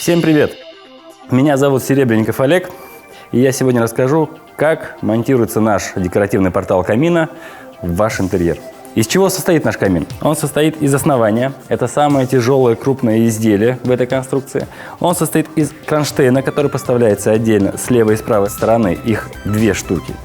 Всем привет! Меня зовут Серебренников Олег, и я сегодня расскажу, как монтируется наш декоративный портал камина в ваш интерьер. Из чего состоит наш камин? Он состоит из основания. Это самое тяжелое крупное изделие в этой конструкции. Он состоит из кронштейна, который поставляется отдельно с левой и с правой стороны. Их 2 штуки.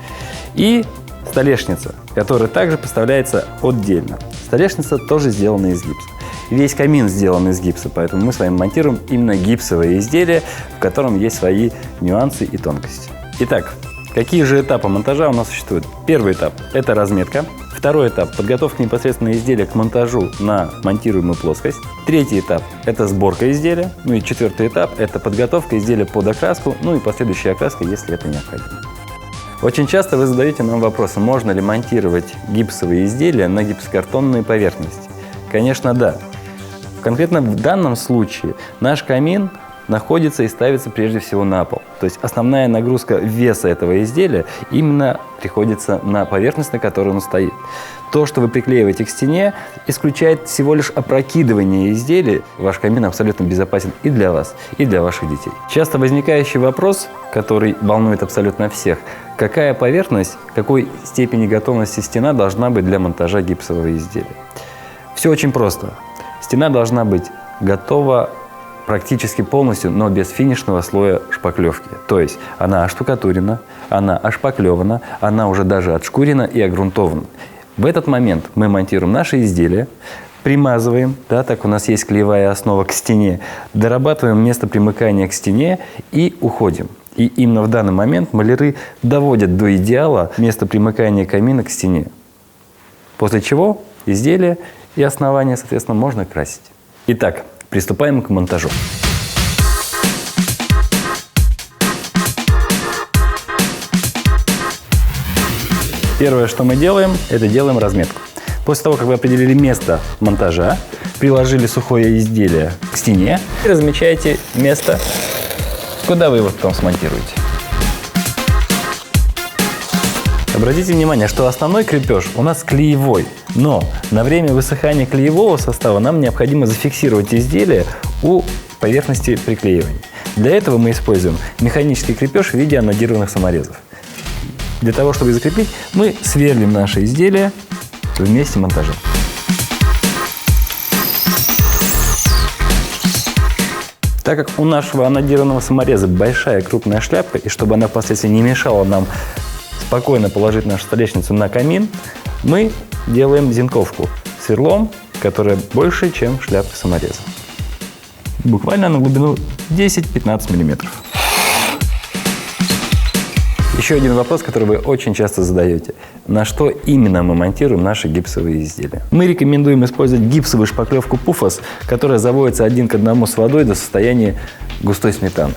И столешница, которая также поставляется отдельно. Столешница тоже сделана из гипса. Весь камин сделан из гипса, поэтому мы с вами монтируем именно гипсовое изделие, в котором есть свои нюансы и тонкости. Итак, какие же этапы монтажа у нас существуют? Первый этап – это разметка. Второй этап – подготовка непосредственно изделия к монтажу на монтируемую плоскость. Третий этап – это сборка изделия. Ну и четвертый этап – это подготовка изделия под окраску, ну и последующая окраска, если это необходимо. Очень часто вы задаете нам вопросы, можно ли монтировать гипсовые изделия на гипсокартонные поверхности. Конечно, да. Конкретно в данном случае наш камин находится и ставится прежде всего на пол. То есть основная нагрузка веса этого изделия именно приходится на поверхность, на которой он стоит. То, что вы приклеиваете к стене, исключает всего лишь опрокидывание изделия. Ваш камин абсолютно безопасен и для вас, и для ваших детей. Часто возникающий вопрос, который волнует абсолютно всех, какая поверхность, какой степени готовности стена должна быть для монтажа гипсового изделия. Все очень просто. Стена должна быть готова практически полностью, но без финишного слоя шпаклевки. То есть она оштукатурена, она ошпаклевана, она уже даже отшкурена и огрунтована. В этот момент мы монтируем наши изделия, примазываем, да, так у нас есть клеевая основа к стене, дорабатываем место примыкания к стене и уходим. И именно в данный момент маляры доводят до идеала место примыкания камина к стене. После чего изделие и основание, соответственно, можно красить. Итак, приступаем к монтажу. Первое, что мы делаем, это делаем разметку. После того, как вы определили место монтажа, приложили сухое изделие к стене, размечаете место, куда вы его потом смонтируете. Обратите внимание, что основной крепеж у нас клеевой, но на время высыхания клеевого состава нам необходимо зафиксировать изделие у поверхности приклеивания. Для этого мы используем механический крепеж в виде анодированных саморезов. Для того, чтобы закрепить, мы сверлим наше изделие в месте монтажа. Так как у нашего анодированного самореза большая крупная шляпка, и чтобы она впоследствии не мешала нам спокойно положить нашу столешницу на камин, мы делаем зенковку сверлом, которая больше, чем шляпка самореза. Буквально на глубину 10-15 мм. Еще один вопрос, который вы очень часто задаете. На что именно мы монтируем наши гипсовые изделия? Мы рекомендуем использовать гипсовую шпаклевку Pufos, которая заводится 1 к 1 с водой до состояния густой сметаны.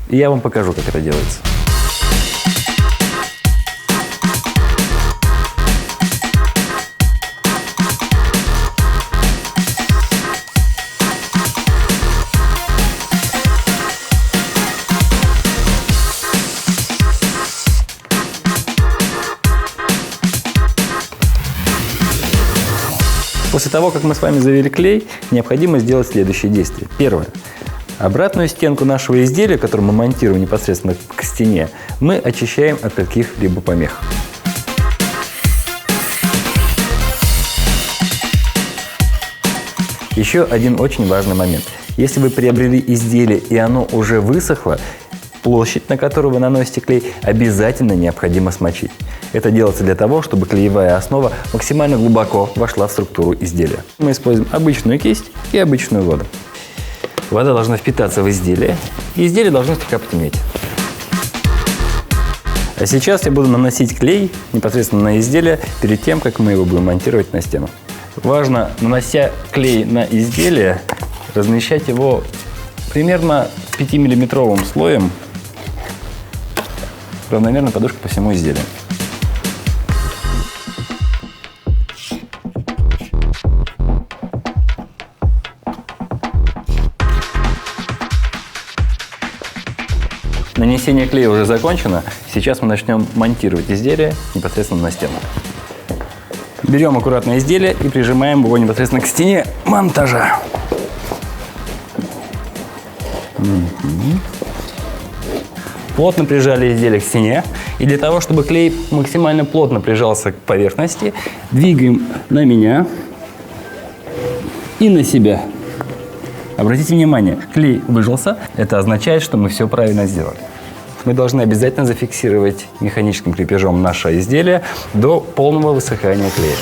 И я вам покажу, как это делается. После того, как мы с вами завели клей, необходимо сделать следующие действия. Первое. Обратную стенку нашего изделия, которое мы монтируем непосредственно к стене, мы очищаем от каких-либо помех. Еще один очень важный момент. Если вы приобрели изделие и оно уже высохло, площадь, на которую вы наносите клей, обязательно необходимо смочить. Это делается для того, чтобы клеевая основа максимально глубоко вошла в структуру изделия. Мы используем обычную кисть и обычную воду. Вода должна впитаться в изделие, и изделие должно слегка потемнеть. А сейчас я буду наносить клей непосредственно на изделие перед тем, как мы его будем монтировать на стену. Важно, нанося клей на изделие, размещать его примерно 5-миллиметровым слоем равномерно подушкой по всему изделию. Нанесение клея уже закончено. Сейчас мы начнем монтировать изделие непосредственно на стену. Берем аккуратно изделие и прижимаем его непосредственно к стене монтажа. Плотно прижали изделие к стене. И для того, чтобы клей максимально плотно прижался к поверхности, двигаем на меня и на себя. Обратите внимание, клей выжился. Это означает, что мы все правильно сделали. Мы должны обязательно зафиксировать механическим крепежом наше изделие до полного высыхания клея.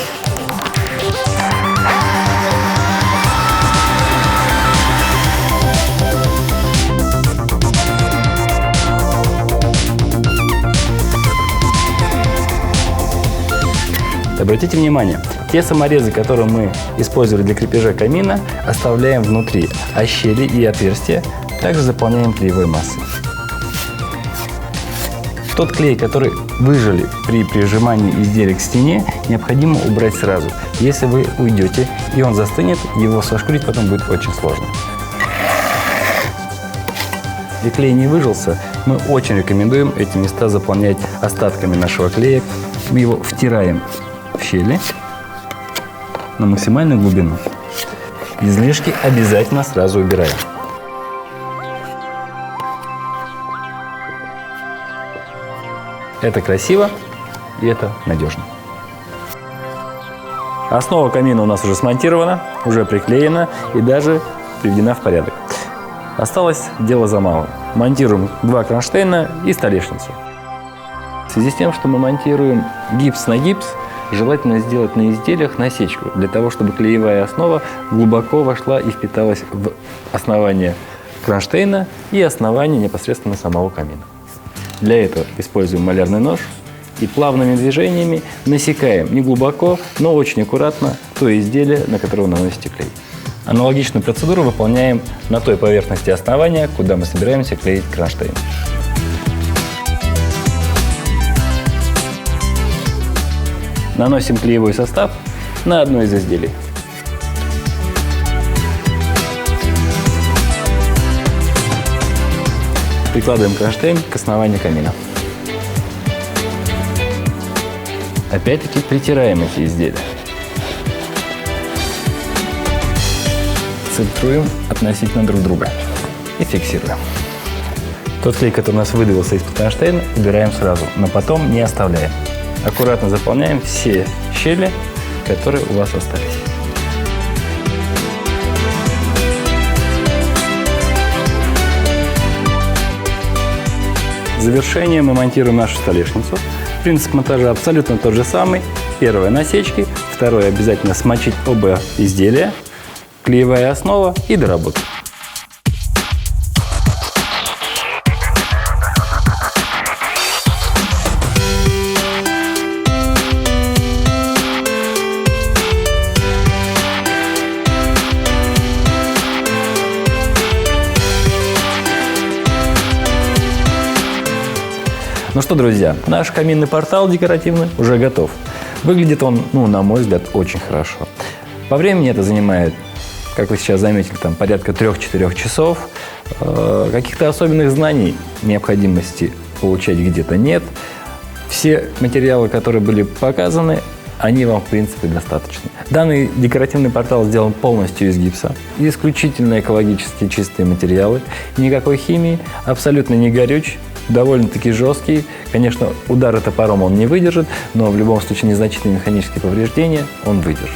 Обратите внимание, те саморезы, которые мы использовали для крепежа камина, оставляем внутри, а щели и отверстия также заполняем клеевой массой. Тот клей, который выжали при прижимании изделия к стене, необходимо убрать сразу. Если вы уйдете и он застынет, его сошкурить потом будет очень сложно. Если клей не выжился, мы очень рекомендуем эти места заполнять остатками нашего клея. Мы его втираем в щели на максимальную глубину. Излишки обязательно сразу убираем. Это красиво и это надежно. Основа камина у нас уже смонтирована, уже приклеена и даже приведена в порядок. Осталось дело за малым. Монтируем 2 кронштейна и столешницу. В связи с тем, что мы монтируем гипс на гипс, желательно сделать на изделиях насечку, для того, чтобы клеевая основа глубоко вошла и впиталась в основание кронштейна и основание непосредственно самого камина. Для этого используем малярный нож и плавными движениями насекаем не глубоко, но очень аккуратно то изделие, на которое вы наносите клей. Аналогичную процедуру выполняем на той поверхности основания, куда мы собираемся клеить кронштейн. Наносим клеевой состав на одно из изделий. Прикладываем кронштейн к основанию камина. Опять-таки притираем эти изделия. Центруем относительно друг друга и фиксируем. Тот клей, который у нас выдавился из-под кронштейна, убираем сразу, но потом не оставляем. Аккуратно заполняем все щели, которые у вас остались. В завершение мы монтируем нашу столешницу. Принцип монтажа абсолютно тот же самый. Первое — насечки, второе — обязательно смочить оба изделия, клеевая основа и доработка. Ну что, друзья, наш каминный портал декоративный уже готов. Выглядит он, на мой взгляд, очень хорошо. По времени это занимает, как вы сейчас заметили, порядка 3-4 часов. Каких-то особенных знаний, необходимости получать где-то нет. Все материалы, которые были показаны, они вам, в принципе, достаточны. Данный декоративный портал сделан полностью из гипса. Исключительно экологически чистые материалы, никакой химии, абсолютно не горюч. Довольно-таки жесткий. Конечно, удары топором он не выдержит, но в любом случае незначительные механические повреждения он выдержит.